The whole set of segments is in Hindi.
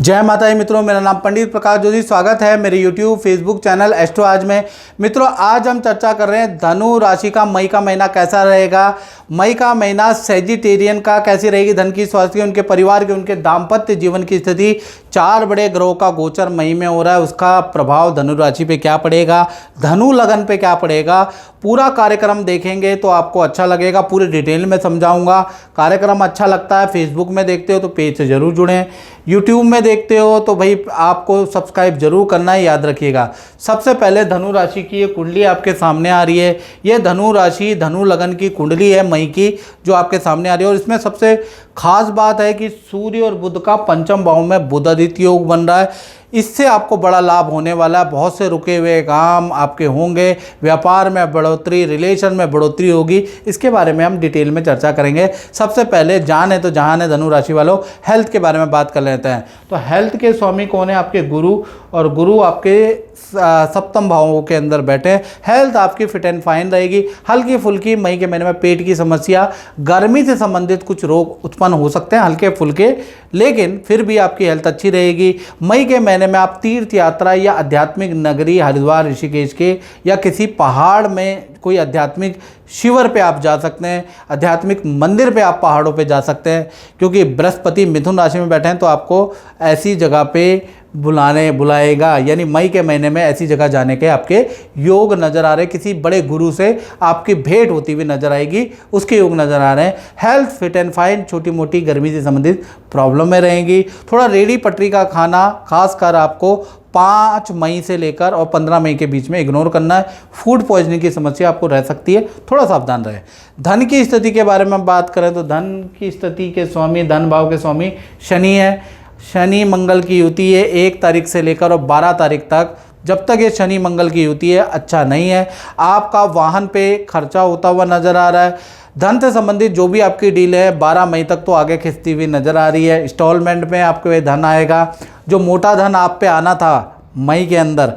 जय माता दी मित्रों, मेरा नाम पंडित प्रकाश जोशी। स्वागत है मेरे YouTube फेसबुक चैनल एस्ट्रो आज में। मित्रों, आज हम चर्चा कर रहे हैं धनु राशि का मई का महीना कैसा रहेगा। मई का महीना सेजिटेरियन का कैसी रहेगी, धन की, स्वास्थ्य की, उनके परिवार की, उनके दाम्पत्य जीवन की स्थिति। 4 बड़े ग्रहों का गोचर मई में हो रहा है, उसका प्रभाव धनु राशि पे क्या पड़ेगा, धनु लगन पे क्या पड़ेगा। पूरा कार्यक्रम देखेंगे तो आपको अच्छा लगेगा, पूरे डिटेल में समझाऊंगा। कार्यक्रम अच्छा लगता है, फेसबुक में देखते हो तो पेज से जरूर जुड़ें, यूट्यूब में देखते हो तो भाई आपको सब्सक्राइब जरूर करना है, याद रखिएगा। सबसे पहले धनु राशि की ये कुंडली आपके सामने आ रही है। ये धनु राशि धनु लगन की कुंडली है मई की, जो आपके सामने आ रही है। और इसमें सबसे खास बात है कि सूर्य और बुध का पंचम भाव में बुध आदित्य योग बन रहा है। इससे आपको बड़ा लाभ होने वाला है। बहुत से रुके हुए काम आपके होंगे, व्यापार में बढ़ोतरी, रिलेशन में बढ़ोतरी होगी। इसके बारे में हम डिटेल में चर्चा करेंगे। सबसे पहले जान है तो जहान है धनु राशि वालों, हेल्थ के बारे में बात कर लेते हैं। तो हेल्थ के स्वामी कौन है? आपके गुरु, और गुरु आपके सप्तम भावों के अंदर बैठे। हेल्थ आपकी फिट एंड फाइन रहेगी। हल्की फुल्की मई के महीने में पेट की समस्या, गर्मी से संबंधित कुछ रोग उत्पन्न हो सकते हैं हल्के फुल्के, लेकिन फिर भी आपकी हेल्थ अच्छी रहेगी। मई के महीने में आप तीर्थ यात्रा या आध्यात्मिक नगरी हरिद्वार ऋषिकेश के या किसी पहाड़ में कोई आध्यात्मिक शिविर पे आप जा सकते हैं, आध्यात्मिक मंदिर पे आप पहाड़ों पे जा सकते हैं, क्योंकि बृहस्पति मिथुन राशि में बैठे हैं तो आपको ऐसी जगह पे बुलाएगा। यानी मई के महीने में ऐसी जगह जाने के आपके योग नज़र आ रहे हैं। किसी बड़े गुरु से आपकी भेंट होती हुई नजर आएगी, उसके योग नज़र आ रहे हैं। हेल्थ फिट एंड फाइन, छोटी मोटी गर्मी से संबंधित प्रॉब्लम में रहेंगी। थोड़ा रेडी पटरी का खाना खासकर आपको 5 मई से लेकर और 15 मई के बीच में इग्नोर करना है। फूड पॉइजनिंग की समस्या आपको रह सकती है, थोड़ा सावधान रहे। धन की स्थिति के बारे में बात करें तो धन की स्थिति के स्वामी, धन भाव के स्वामी शनि है। शनि मंगल की युति है 1 तारीख से लेकर और 12 तारीख तक। जब तक ये शनि मंगल की युति है अच्छा नहीं है। आपका वाहन पे खर्चा होता हुआ नजर आ रहा है। धन से संबंधित जो भी आपकी डील है 12 मई तक तो आगे खिंचती हुई नजर आ रही है। इंस्टॉलमेंट में आपके धन आएगा। जो मोटा धन आप पे आना था मई के अंदर,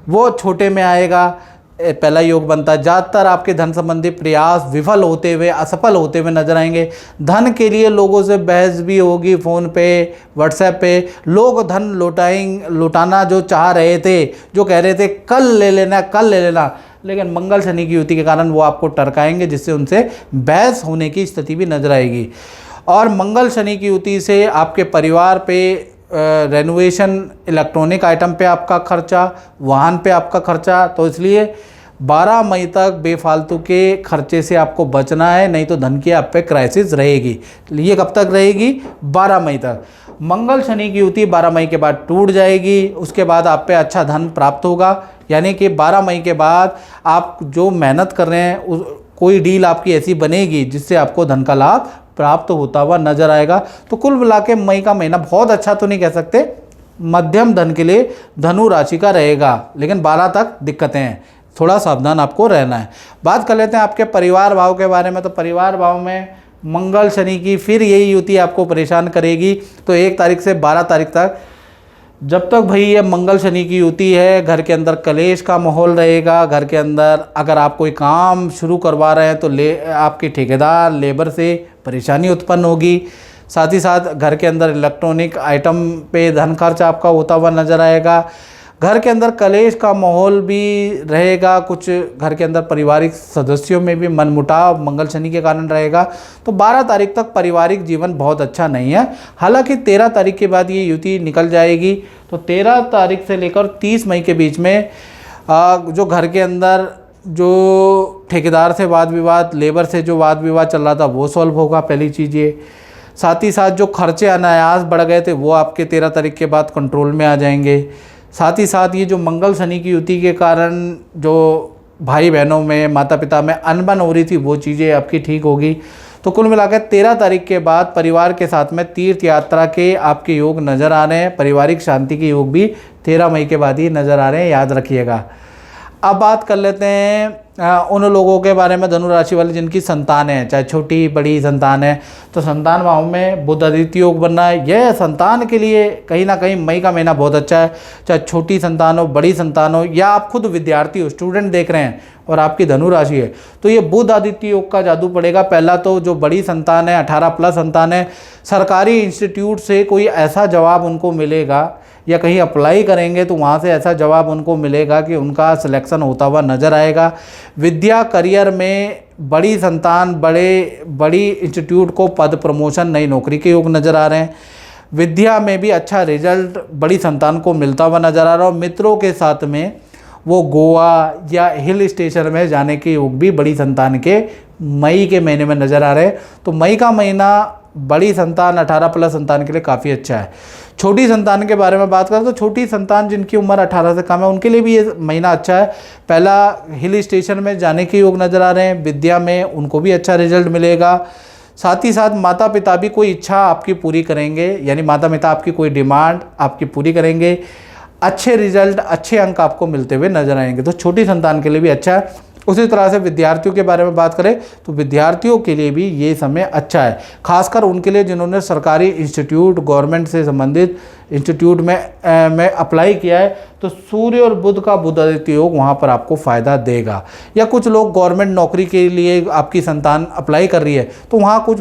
वो छोटे में आएगा, पहला योग बनता है। ज़्यादातर आपके धन संबंधी प्रयास विफल होते हुए, असफल होते हुए नजर आएंगे। धन के लिए लोगों से बहस भी होगी, फ़ोन पे, व्हाट्सएप पे। लोग धन लुटाना जो चाह रहे थे, जो कह रहे थे कल ले लेना कल ले लेना, लेकिन मंगल शनि की युति के कारण वो आपको टरकाएंगे, जिससे उनसे बहस होने की स्थिति भी नजर आएगी। और मंगल शनि की युति से आपके परिवार पे रेनोवेशन, इलेक्ट्रॉनिक आइटम पे आपका खर्चा, वाहन पे आपका खर्चा, तो इसलिए 12 मई तक बेफालतू के खर्चे से आपको बचना है, नहीं तो धन की आप पे क्राइसिस रहेगी। ये कब तक रहेगी? 12 मई तक। मंगल शनि की युति 12 मई के बाद टूट जाएगी। उसके बाद आप पे अच्छा धन प्राप्त होगा। यानी कि 12 मई के बाद आप जो मेहनत कर रहे हैं, कोई डील आपकी ऐसी बनेगी जिससे आपको धन का लाभ प्राप्त होता हुआ नजर आएगा। तो कुल मिला के मई का महीना बहुत अच्छा तो नहीं कह सकते, मध्यम धन के लिए धनु राशि का रहेगा, लेकिन 12 तक दिक्कतें हैं, थोड़ा सावधान आपको रहना है। बात कर लेते हैं आपके परिवार भाव के बारे में। तो परिवार भाव में मंगल शनि की फिर यही युति आपको परेशान करेगी। तो 1 तारीख से 12 तारीख तक, जब तक भाई ये मंगल शनि की युति है, घर के अंदर कलेश का माहौल रहेगा। घर के अंदर अगर आप कोई काम शुरू करवा रहे हैं तो आपके ठेकेदार, लेबर से परेशानी उत्पन्न होगी। साथ ही साथ घर के अंदर इलेक्ट्रॉनिक आइटम पे धन खर्च आपका होता हुआ नजर आएगा। घर के अंदर कलेश का माहौल भी रहेगा। कुछ घर के अंदर पारिवारिक सदस्यों में भी मनमुटाव मंगल शनि के कारण रहेगा। तो 12 तारीख तक पारिवारिक जीवन बहुत अच्छा नहीं है। हालांकि 13 तारीख के बाद ये युति निकल जाएगी। तो 13 तारीख से लेकर 30 मई के बीच में जो घर के अंदर जो ठेकेदार से वाद विवाद, लेबर से जो वाद विवाद चल रहा था, वो सॉल्व होगा, पहली चीज़ ये। साथ ही साथ जो खर्चे अनायास बढ़ गए थे, वो आपके 13 तारीख के बाद कंट्रोल में आ जाएंगे। साथ ही साथ ये जो मंगल शनि की युति के कारण जो भाई बहनों में, माता पिता में अनबन हो रही थी, वो चीज़ें आपकी ठीक होगी। तो कुल मिलाकर 13 तारीख के बाद परिवार के साथ में तीर्थ यात्रा के आपके योग नज़र आ रहे हैं। पारिवारिक शांति के योग भी 13 मई के बाद ही नज़र आ रहे हैं, याद रखिएगा। अब बात कर लेते हैं उन लोगों के बारे में, धनु राशि वाले जिनकी संतान है, चाहे छोटी बड़ी संतान है, तो संतान भाव में बुध आदित्य योग बनना है। यह संतान के लिए कहीं ना कहीं मई का महीना बहुत अच्छा है। चाहे छोटी संतान हो, बड़ी संतान हो, या आप खुद विद्यार्थी हो, स्टूडेंट देख रहे हैं और आपकी धनु राशि है, तो ये बुध आदित्य योग का जादू पड़ेगा। पहला तो जो बड़ी संतान है, 18+ संतान है, सरकारी इंस्टीट्यूट से कोई ऐसा जवाब उनको मिलेगा, या कहीं अप्लाई करेंगे तो वहाँ से ऐसा जवाब उनको मिलेगा कि उनका सिलेक्शन होता हुआ नज़र आएगा। विद्या करियर में बड़ी संतान, बड़ी इंस्टीट्यूट को पद प्रमोशन, नई नौकरी के योग नज़र आ रहे हैं। विद्या में भी अच्छा रिजल्ट बड़ी संतान को मिलता हुआ नज़र आ रहा है। और मित्रों के साथ में वो गोवा या हिल स्टेशन में जाने के योग भी बड़ी संतान के मई के महीने में नज़र आ रहे हैं। तो मई का महीना बड़ी संतान, 18+ संतान के लिए काफ़ी अच्छा है। छोटी संतान के बारे में बात करें तो छोटी संतान जिनकी उम्र 18 से कम है, उनके लिए भी ये महीना अच्छा है। पहला, हिल स्टेशन में जाने के योग नज़र आ रहे हैं। विद्या में उनको भी अच्छा रिजल्ट मिलेगा। साथ ही साथ माता पिता भी कोई इच्छा आपकी पूरी करेंगे, यानी माता पिता आपकी कोई डिमांड आपकी पूरी करेंगे। अच्छे रिजल्ट, अच्छे अंक आपको मिलते हुए नजर आएंगे, तो छोटी संतान के लिए भी अच्छा है। उसी तरह से विद्यार्थियों के बारे में बात करें तो विद्यार्थियों के लिए भी ये समय अच्छा है, खासकर उनके लिए जिन्होंने सरकारी इंस्टीट्यूट, गवर्नमेंट से संबंधित इंस्टीट्यूट में अप्लाई किया है। तो सूर्य और बुध का बुध आदित्य योग वहाँ पर आपको फ़ायदा देगा। या कुछ लोग गवर्नमेंट नौकरी के लिए आपकी संतान अप्लाई कर रही है, तो वहाँ कुछ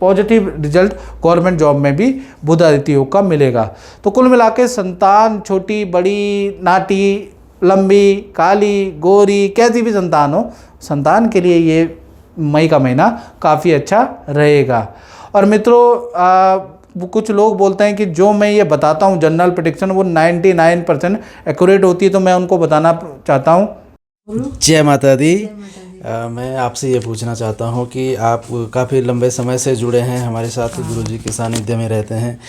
पॉजिटिव रिजल्ट गवर्नमेंट जॉब में भी बुध आदित्य योग का मिलेगा। तो कुल मिला के संतान छोटी बड़ी, नाटी, लंबी, काली, गोरी, कैसी भी संतान हो, संतान के लिए ये मई का महीना काफ़ी अच्छा रहेगा। और मित्रों, कुछ लोग बोलते हैं कि जो मैं ये बताता हूँ जनरल प्रेडिक्शन वो 99% एक्यूरेट होती है, तो मैं उनको बताना चाहता हूँ। जय माता दी। मैं आपसे ये पूछना चाहता हूँ कि आप काफ़ी लंबे समय से जुड़े हैं हमारे साथ, गुरुजी के सानिध्य में रहते हैं,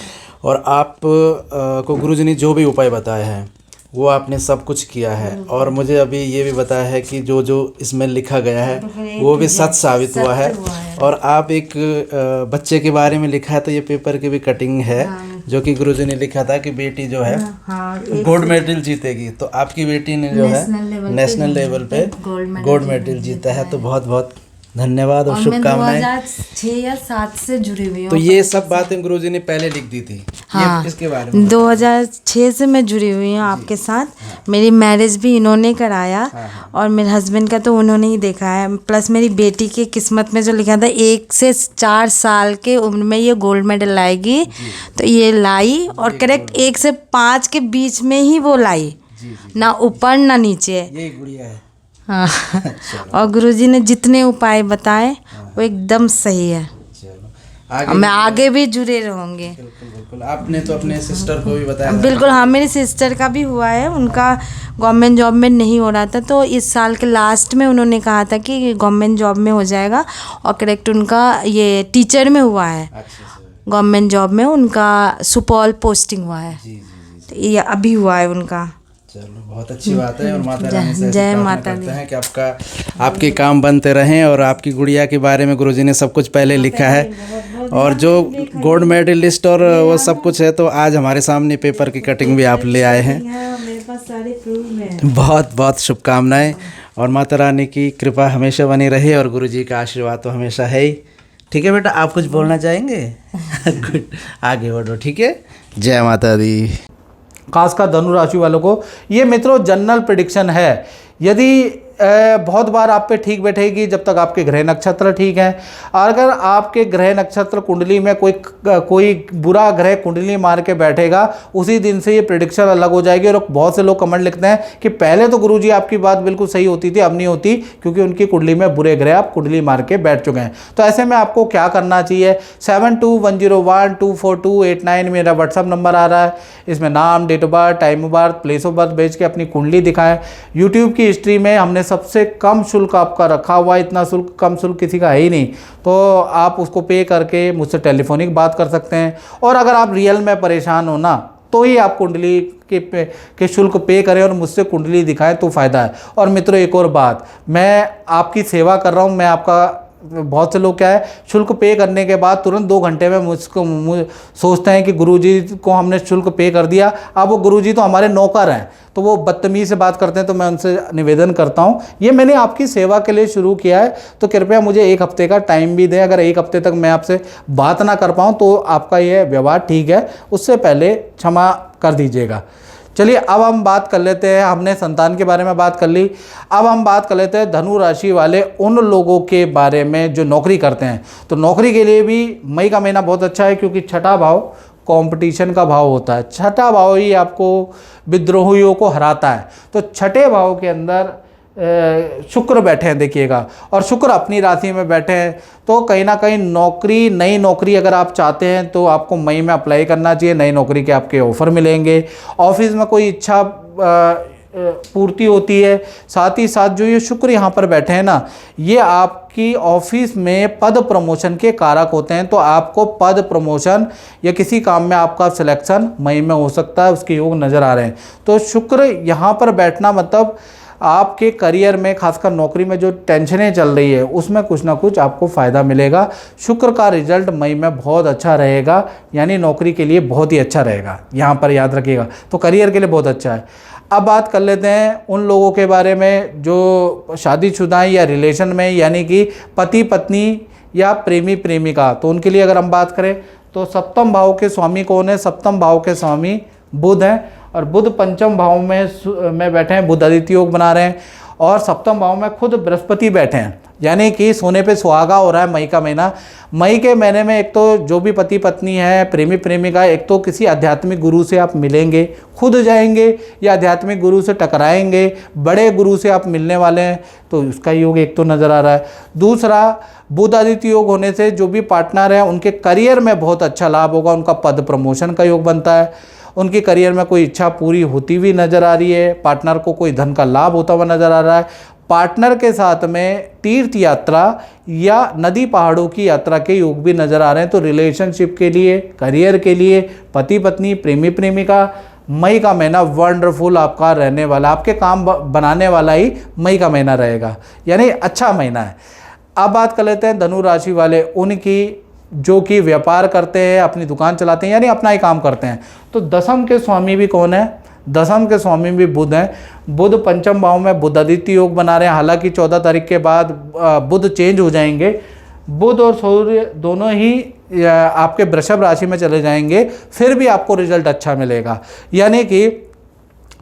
और आप को गुरुजी ने जो भी उपाय बताए हैं वो आपने सब कुछ किया है, और मुझे अभी ये भी बताया है कि जो जो इसमें लिखा गया है वो भी सच साबित हुआ है। और आप एक बच्चे के बारे में लिखा है, तो ये पेपर की भी कटिंग है, जो कि गुरुजी ने लिखा था कि बेटी जो है गोल्ड मेडल जीतेगी। तो आपकी बेटी ने जो है नेशनल लेवल पे गोल्ड मेडल जीता है। तो बहुत बहुत धन्यवाद और शुभकामनाएं। 2006 या 7 से जुड़ी हुई हूँ। तो ये सब बातें गुरुजी ने पहले लिख दी थी। हाँ, इसके बारे में 2006 से मैं जुड़ी हुई हूँ आपके साथ। मेरी मैरिज भी इन्होंने कराया, और मेरे हस्बैंड का तो उन्होंने ही देखा है। प्लस मेरी बेटी की किस्मत में जो लिखा था 1 से 4 साल के उम्र में ये गोल्ड मेडल लाएगी, तो ये लाई, और करेक्ट 1 से 5 के बीच में ही वो लाई, ना ऊपर ना नीचे। ये गुड़िया है। हाँ और गुरुजी ने जितने उपाय बताए वो एकदम सही है। चलो मैं आगे भी जुड़े रहूँगी। बिल्कुल बिल्कुल। आपने तो अपने सिस्टर को भी बताया। बिल्कुल, हाँ, मेरी सिस्टर का भी हुआ है। उनका गवर्नमेंट जॉब में नहीं हो रहा था, तो इस साल के लास्ट में उन्होंने कहा था कि गवर्नमेंट जॉब में हो जाएगा, और करेक्ट उनका ये टीचर में हुआ है। गवर्नमेंट जॉब में उनका सुपौल पोस्टिंग हुआ है। तो ये अभी हुआ है उनका। चलो बहुत अच्छी बात है। और माता रानी से जय प्रार्थना माता करते हैं कि आपके काम बनते रहें। और आपकी गुड़िया के बारे में गुरुजी ने सब कुछ पहले लिखा है, और जो गोल्ड मेडलिस्ट और वो सब कुछ है, तो आज हमारे सामने पेपर की कटिंग भी आप ले आए हैं। मेरे पास सारे प्रूफ हैं। बहुत बहुत शुभकामनाएं, और माता रानी की कृपा हमेशा बनी रहे, और गुरुजी का आशीर्वाद तो हमेशा है ही। ठीक है बेटा, आप कुछ बोलना चाहेंगे? गुड, आगे बढ़ो। ठीक है, जय माता दी। खासकर धनु राशि वालों को ये मित्रों जनरल प्रेडिक्शन है। यदि बहुत बार आप पे ठीक बैठेगी जब तक आपके ग्रह नक्षत्र ठीक हैं। और अगर आपके ग्रह नक्षत्र कुंडली में कोई बुरा ग्रह कुंडली मार के बैठेगा, उसी दिन से ये प्रेडिक्शन अलग हो जाएगी। और बहुत से लोग कमेंट लिखते हैं कि पहले तो गुरुजी आपकी बात बिल्कुल सही होती थी, अब नहीं होती, क्योंकि उनकी कुंडली में बुरे ग्रह आप कुंडली मार के बैठ चुके हैं। तो ऐसे में आपको क्या करना चाहिए? 7210124289 मेरा व्हाट्सअप नंबर आ रहा है। इसमें नाम, date of birth, time of birth, place of birth भेज के अपनी कुंडली दिखाएं। यूट्यूब की हिस्ट्री में हमने सबसे कम शुल्क आपका रखा हुआ है, इतना शुल्क कम शुल्क किसी का है ही नहीं, तो आप उसको पे करके मुझसे टेलीफोनिक बात कर सकते हैं। और अगर आप रियल में परेशान हो ना, तो ही आप कुंडली के शुल्क पे करें और मुझसे कुंडली दिखाएं तो फ़ायदा है। और मित्रों एक और बात, मैं आपकी सेवा कर रहा हूँ, मैं आपका बहुत से लोग क्या है, शुल्क पे करने के बाद तुरंत 2 घंटे में मुझको सोचते हैं कि गुरुजी को हमने शुल्क पे कर दिया, अब वो गुरुजी तो हमारे नौकर हैं, तो वो बदतमीज़ी से बात करते हैं। तो मैं उनसे निवेदन करता हूँ, ये मैंने आपकी सेवा के लिए शुरू किया है, तो कृपया मुझे 1 हफ्ते का टाइम भी दें। अगर 1 हफ्ते तक मैं आपसे बात ना कर पाऊँ तो आपका ये व्यवहार ठीक है, उससे पहले क्षमा कर दीजिएगा। चलिए अब हम बात कर लेते हैं, हमने संतान के बारे में बात कर ली, अब हम बात कर लेते हैं धनु राशि वाले उन लोगों के बारे में जो नौकरी करते हैं। तो नौकरी के लिए भी मई का महीना बहुत अच्छा है, क्योंकि छठा भाव कंपटीशन का भाव होता है, छठा भाव ही आपको विद्रोहियों को हराता है। तो छठे भाव के अंदर शुक्र बैठे हैं देखिएगा, और शुक्र अपनी राशि में बैठे हैं, तो कहीं ना कहीं नौकरी, नई नौकरी अगर आप चाहते हैं तो आपको मई में अप्लाई करना चाहिए। नई नौकरी के आपके ऑफ़र मिलेंगे, ऑफिस में कोई इच्छा पूर्ति होती है। साथ ही साथ जो ये शुक्र यहाँ पर बैठे हैं ना, ये आपकी ऑफिस में पद प्रमोशन के कारक होते हैं, तो आपको पद प्रमोशन या किसी काम में आपका सिलेक्शन मई में हो सकता है, उसके योग नज़र आ रहे हैं। तो शुक्र यहाँ पर बैठना मतलब आपके करियर में, खासकर नौकरी में जो टेंशनें चल रही है उसमें कुछ ना कुछ आपको फ़ायदा मिलेगा। शुक्र का रिजल्ट मई में बहुत अच्छा रहेगा, यानी नौकरी के लिए बहुत ही अच्छा रहेगा, यहाँ पर याद रखिएगा। तो करियर के लिए बहुत अच्छा है। अब बात कर लेते हैं उन लोगों के बारे में जो शादीशुदा हैं या रिलेशन में, यानी कि पति पत्नी या प्रेमी प्रेमिका। तो उनके लिए अगर हम बात करें तो सप्तम भाव के स्वामी कौन है? सप्तम भाव के स्वामी बुध हैं, और बुध पंचम भाव में बैठे हैं, बुध आदित्य योग बना रहे हैं, और सप्तम भाव में खुद बृहस्पति बैठे हैं, यानी कि सोने पे सुहागा हो रहा है मई का महीना। मई के महीने में एक तो जो भी पति पत्नी है, प्रेमी प्रेमिका, एक तो किसी आध्यात्मिक गुरु से आप मिलेंगे, खुद जाएंगे या आध्यात्मिक गुरु से टकराएंगे, बड़े गुरु से आप मिलने वाले हैं, तो उसका योग एक तो नज़र आ रहा है। दूसरा, बुध आदित्य योग होने से जो भी पार्टनर हैं उनके करियर में बहुत अच्छा लाभ होगा, उनका पद प्रमोशन का योग बनता है, उनके करियर में कोई इच्छा पूरी होती हुई नज़र आ रही है, पार्टनर को कोई धन का लाभ होता हुआ नज़र आ रहा है, पार्टनर के साथ में तीर्थ यात्रा या नदी पहाड़ों की यात्रा के योग भी नज़र आ रहे हैं। तो रिलेशनशिप के लिए, करियर के लिए, पति पत्नी, प्रेमी प्रेमिका, मई का महीना वंडरफुल आपका रहने वाला, आपके काम बनाने वाला ही मई का महीना रहेगा, यानी अच्छा महीना है। अब बात कर लेते हैं धनु राशि वाले उनकी, जो कि व्यापार करते हैं, अपनी दुकान चलाते हैं, यानी अपना ही काम करते हैं। तो दसम के स्वामी भी कौन है? दसम के स्वामी भी बुध हैं। बुध पंचम भाव में बुध आदित्य योग बना रहे हैं, हालांकि 14 तारीख के बाद बुध चेंज हो जाएंगे, बुध और सूर्य दोनों ही आपके वृषभ राशि में चले जाएंगे, फिर भी आपको रिजल्ट अच्छा मिलेगा। यानी कि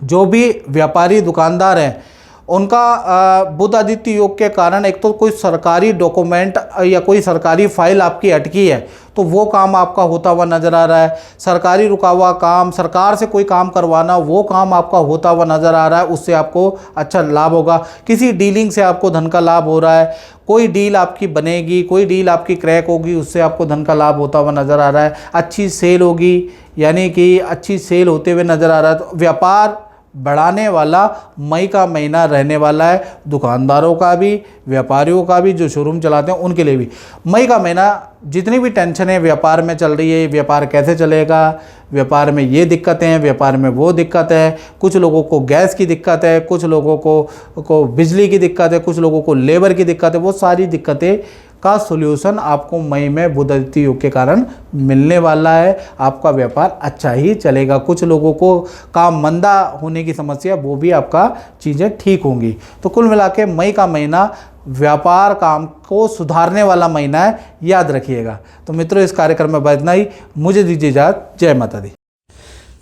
जो भी व्यापारी दुकानदार हैं उनका बुध आदित्य योग के कारण एक तो कोई सरकारी डॉक्यूमेंट या कोई सरकारी फाइल आपकी अटकी है तो वो काम आपका होता हुआ नज़र आ रहा है, सरकारी रुका हुआ काम, सरकार से कोई काम करवाना, वो काम आपका होता हुआ नज़र आ रहा है, उससे आपको अच्छा लाभ होगा। किसी डीलिंग से आपको धन का लाभ हो रहा है, कोई डील आपकी बनेगी, कोई डील आपकी क्रैक होगी, उससे आपको धन का लाभ होता हुआ नज़र आ रहा है। अच्छी सेल होगी, यानी कि अच्छी सेल होते हुए नज़र आ रहा है। तो व्यापार बढ़ाने वाला मई का महीना रहने वाला है, दुकानदारों का भी, व्यापारियों का भी, जो शोरूम चलाते हैं उनके लिए भी। मई का महीना जितनी भी टेंशनें व्यापार में चल रही है, व्यापार कैसे चलेगा, व्यापार में ये दिक्कतें हैं, व्यापार में वो दिक्कत है, कुछ लोगों को गैस की दिक्कत है, कुछ लोगों को बिजली की दिक्कत है, कुछ लोगों को लेबर की दिक्कत है, वो सारी दिक्कतें का सॉल्यूशन आपको मई में बुध आदित्य योग के कारण मिलने वाला है। आपका व्यापार अच्छा ही चलेगा। कुछ लोगों को काम मंदा होने की समस्या, वो भी आपका चीज़ें ठीक होंगी। तो कुल मिला के मई का महीना व्यापार काम को सुधारने वाला महीना है, याद रखिएगा। तो मित्रों, इस कार्यक्रम में इतना ही, मुझे दीजिए इजाज़त। जय माता दी।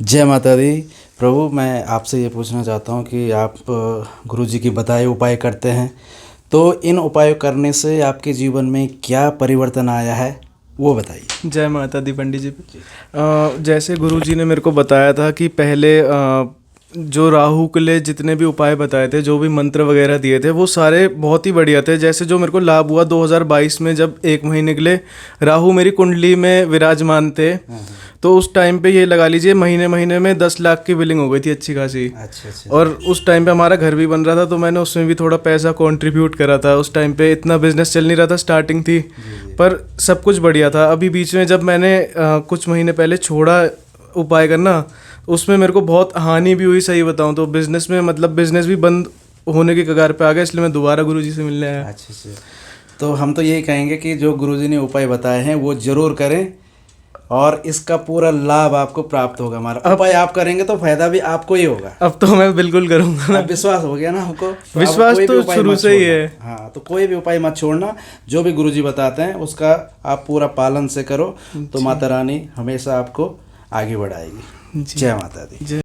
जय माता दी। प्रभु, मैं आपसे ये पूछना चाहता हूँ कि आप गुरुजी की बताए उपाय करते हैं, तो इन उपायों करने से आपके जीवन में क्या परिवर्तन आया है, वो बताइए। जय माता दी पंडित जी। जैसे गुरुजी ने मेरे को बताया था कि पहले जो राहु के लिए जितने भी उपाय बताए थे, जो भी मंत्र वगैरह दिए थे, वो सारे बहुत ही बढ़िया थे। जैसे जो मेरे को लाभ हुआ 2022 में, जब 1 महीने के लिए राहु मेरी कुंडली में विराजमान थे, तो उस टाइम पे ये लगा लीजिए महीने में 10 लाख की बिलिंग हो गई थी अच्छी खासी। अच्छा। और उस टाइम पे हमारा घर भी बन रहा था, तो मैंने उसमें भी थोड़ा पैसा कंट्रीब्यूट करा था। उस टाइम पे इतना बिजनेस चल नहीं रहा था, स्टार्टिंग थी, पर सब कुछ बढ़िया था। अभी बीच में जब मैंने कुछ महीने पहले छोड़ा उपाय करना, उसमें मेरे को बहुत हानि भी हुई, सही बताऊं तो। बिजनेस में मतलब बिजनेस भी बंद होने के कगार पे आ गया, इसलिए मैं दोबारा गुरुजी से मिलने आया। अच्छा। तो हम तो यही कहेंगे कि जो गुरुजी ने उपाय बताए हैं वो ज़रूर करें और इसका पूरा लाभ आपको प्राप्त होगा। हमारा उपाय आप करेंगे तो फायदा भी आपको ही होगा। अब तो मैं बिल्कुल करूँगा। अब विश्वास हो गया ना हमको, तो विश्वास कोई भी तो उपाय शुरू मत से ही छोड़ना। है। हाँ, तो कोई भी उपाय मत छोड़ना, जो भी गुरुजी बताते हैं उसका आप पूरा पालन से करो, तो माता रानी हमेशा आपको आगे बढ़ाएगी। जय माता दी। जय